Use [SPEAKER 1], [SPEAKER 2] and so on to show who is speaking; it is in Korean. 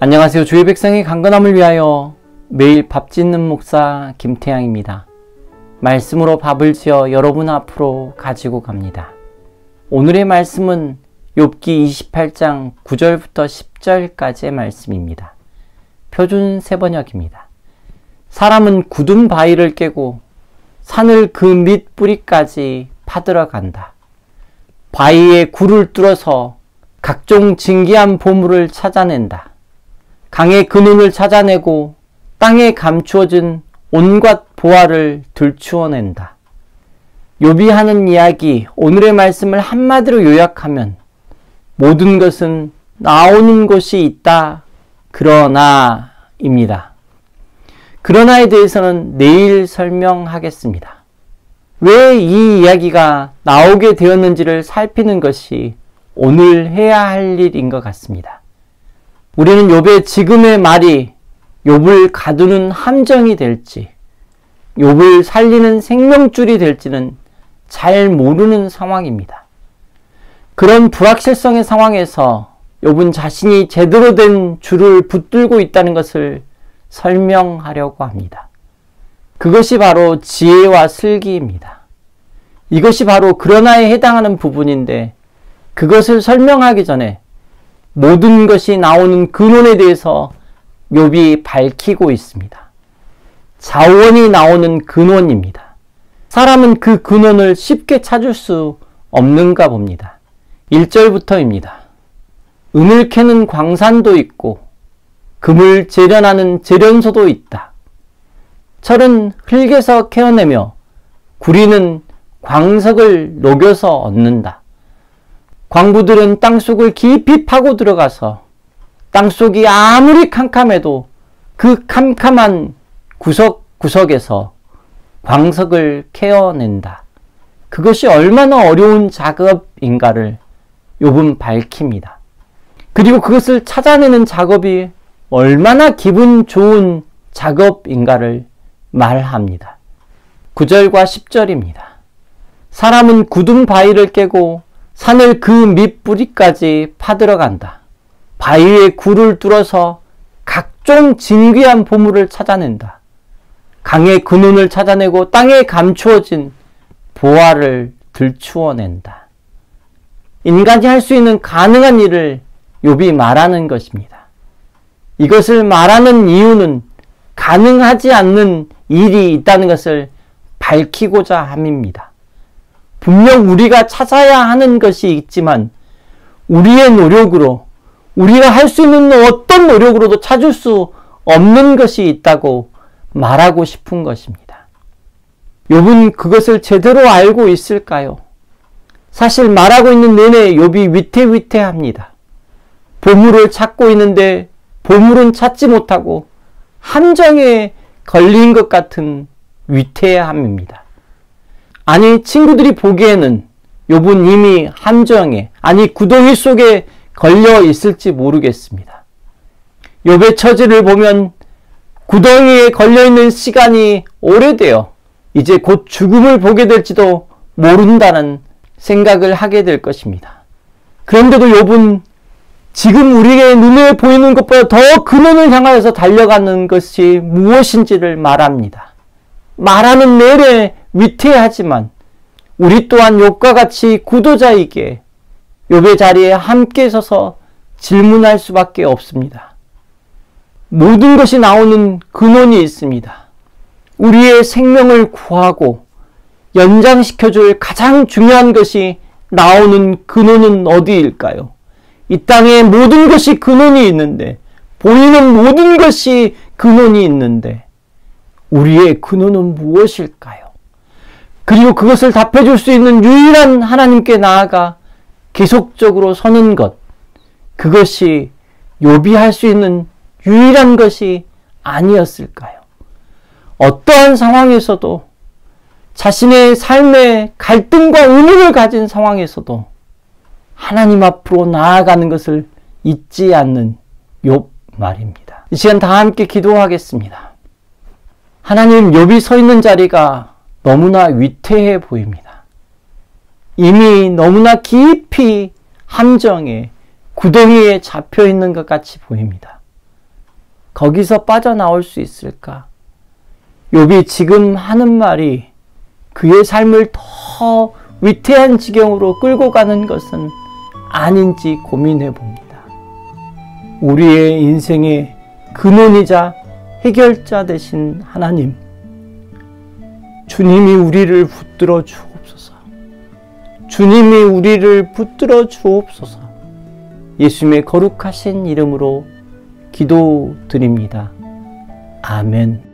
[SPEAKER 1] 안녕하세요. 주의 백성의 강건함을 위하여 매일 밥 짓는 목사 김태양입니다. 말씀으로 밥을 지어 여러분 앞으로 가지고 갑니다. 오늘의 말씀은 욥기 28장 9절부터 10절까지의 말씀입니다. 표준 세번역입니다. 사람은 굳은 바위를 깨고 산을 그 밑 뿌리까지 파들어 간다. 바위에 굴을 뚫어서 각종 진귀한 보물을 찾아낸다. 강의 근원을 찾아내고 땅에 감추어진 온갖 보화를 들추어낸다. 욥이 하는 이야기, 오늘의 말씀을 한마디로 요약하면 모든 것은 나오는 곳이 있다. 그러나입니다. 그러나에 대해서는 내일 설명하겠습니다. 왜 이 이야기가 나오게 되었는지를 살피는 것이 오늘 해야 할 일인 것 같습니다. 우리는 욥의 지금의 말이 욥을 가두는 함정이 될지, 욥을 살리는 생명줄이 될지는 잘 모르는 상황입니다. 그런 불확실성의 상황에서 욥은 자신이 제대로 된 줄을 붙들고 있다는 것을 설명하려고 합니다. 그것이 바로 지혜와 슬기입니다. 이것이 바로 그러나에 해당하는 부분인데, 그것을 설명하기 전에 모든 것이 나오는 근원에 대해서 욥이 밝히고 있습니다. 자원이 나오는 근원입니다. 사람은 그 근원을 쉽게 찾을 수 없는가 봅니다. 1절부터입니다. 은을 캐는 광산도 있고 금을 재련하는 재련소도 있다. 철은 흙에서 캐어내며 구리는 광석을 녹여서 얻는다. 광부들은 땅속을 깊이 파고 들어가서 땅속이 아무리 캄캄해도 그 캄캄한 구석구석에서 광석을 캐어낸다. 그것이 얼마나 어려운 작업인가를 욥은 밝힙니다. 그리고 그것을 찾아내는 작업이 얼마나 기분 좋은 작업인가를 말합니다. 9절과 10절입니다. 사람은 굳은 바위를 깨고 산을 그 밑뿌리까지 파들어간다. 바위에 굴을 뚫어서 각종 진귀한 보물을 찾아낸다. 강의 근원을 찾아내고 땅에 감추어진 보화를 들추어낸다. 인간이 할 수 있는 가능한 일을 욥이 말하는 것입니다. 이것을 말하는 이유는 가능하지 않는 일이 있다는 것을 밝히고자 함입니다. 분명 우리가 찾아야 하는 것이 있지만 우리의 노력으로, 우리가 할 수 있는 어떤 노력으로도 찾을 수 없는 것이 있다고 말하고 싶은 것입니다. 욥은 그것을 제대로 알고 있을까요? 사실 말하고 있는 내내 욥이 위태위태합니다. 보물을 찾고 있는데 보물은 찾지 못하고 함정에 걸린 것 같은 위태함입니다. 아니, 친구들이 보기에는 욥은 이미 함정에, 아니 구덩이 속에 걸려 있을지 모르겠습니다. 욥의 처지를 보면 구덩이에 걸려있는 시간이 오래되어 이제 곧 죽음을 보게 될지도 모른다는 생각을 하게 될 것입니다. 그런데도 욥은 지금 우리의 눈에 보이는 것보다 더 근원을 향하여서 달려가는 것이 무엇인지를 말합니다. 말하는 내내 위태하지만 우리 또한 욥과 같이 구도자이기에 욥의 자리에 함께 서서 질문할 수밖에 없습니다. 모든 것이 나오는 근원이 있습니다. 우리의 생명을 구하고 연장시켜줄 가장 중요한 것이 나오는 근원은 어디일까요? 이 땅에 모든 것이 근원이 있는데, 보이는 모든 것이 근원이 있는데 우리의 근원은 무엇일까요? 그리고 그것을 답해줄 수 있는 유일한 하나님께 나아가 계속적으로 서는 것, 그것이 욥이 할 수 있는 유일한 것이 아니었을까요? 어떠한 상황에서도, 자신의 삶에 갈등과 의문을 가진 상황에서도 하나님 앞으로 나아가는 것을 잊지 않는 욥 말입니다. 이 시간 다 함께 기도하겠습니다. 하나님, 욥이 서 있는 자리가 너무나 위태해 보입니다. 이미 너무나 깊이 함정에, 구덩이에 잡혀 있는 것 같이 보입니다. 거기서 빠져나올 수 있을까? 욥이 지금 하는 말이 그의 삶을 더 위태한 지경으로 끌고 가는 것은 아닌지 고민해 봅니다. 우리의 인생의 근원이자 해결자 되신 하나님, 주님이 우리를 붙들어 주옵소서. 주님이 우리를 붙들어 주옵소서. 예수님의 거룩하신 이름으로 기도드립니다. 아멘.